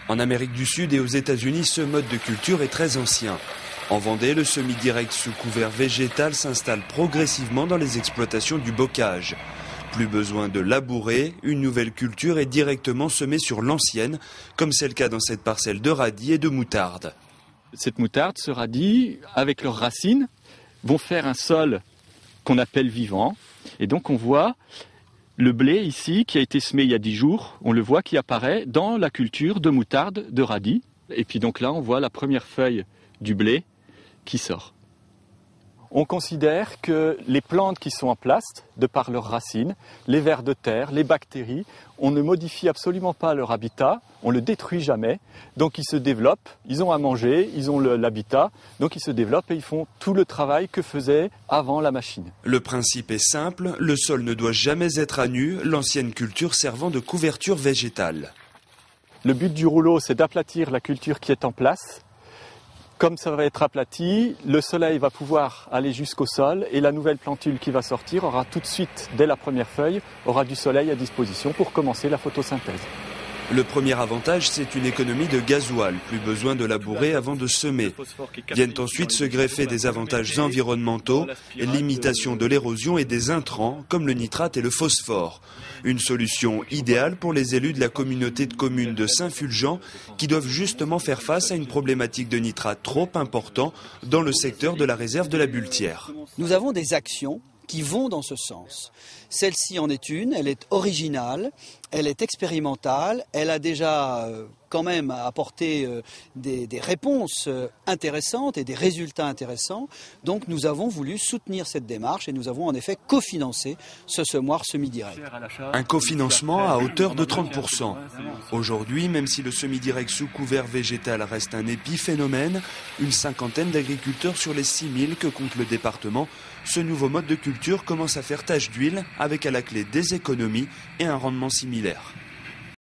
En Amérique du Sud et aux États-Unis, ce mode de culture est très ancien. En Vendée, le semi-direct sous couvert végétal s'installe progressivement dans les exploitations du bocage. Plus besoin de labourer, une nouvelle culture est directement semée sur l'ancienne, comme c'est le cas dans cette parcelle de radis et de moutarde. Cette moutarde, ce radis, avec leurs racines, vont faire un sol qu'on appelle vivant. Et donc on voit le blé ici, qui a été semé il y a 10 jours, on le voit qui apparaît dans la culture de moutarde, de radis. Et puis donc là, on voit la première feuille du blé qui sort. On considère que les plantes qui sont en place, de par leurs racines, les vers de terre, les bactéries, on ne modifie absolument pas leur habitat, on ne le détruit jamais. Donc ils se développent, ils ont à manger, ils ont l'habitat, donc ils se développent et ils font tout le travail que faisait avant la machine. Le principe est simple, le sol ne doit jamais être à nu, l'ancienne culture servant de couverture végétale. Le but du rouleau, c'est d'aplatir la culture qui est en place. Comme ça va être aplati, le soleil va pouvoir aller jusqu'au sol et la nouvelle plantule qui va sortir aura tout de suite, dès la première feuille, aura du soleil à disposition pour commencer la photosynthèse. Le premier avantage, c'est une économie de gasoil, plus besoin de labourer avant de semer. Viennent ensuite se greffer des avantages environnementaux, l'imitation de l'érosion et des intrants comme le nitrate et le phosphore. Une solution idéale pour les élus de la communauté de communes de Saint-Fulgent qui doivent justement faire face à une problématique de nitrate trop important dans le secteur de la réserve de la Buletière. Nous avons des actions qui vont dans ce sens. Celle-ci en est une, elle est originale, elle est expérimentale, elle a déjà quand même apporté des réponses intéressantes et des résultats intéressants. Donc nous avons voulu soutenir cette démarche et nous avons en effet cofinancé ce semoir semi-direct. Un cofinancement à hauteur de 30%. Aujourd'hui, même si le semi-direct sous couvert végétal reste un épiphénomène, une cinquantaine d'agriculteurs sur les 6000 que compte le département, ce nouveau mode de culture commence à faire tache d'huile avec à la clé des économies et un rendement similaire.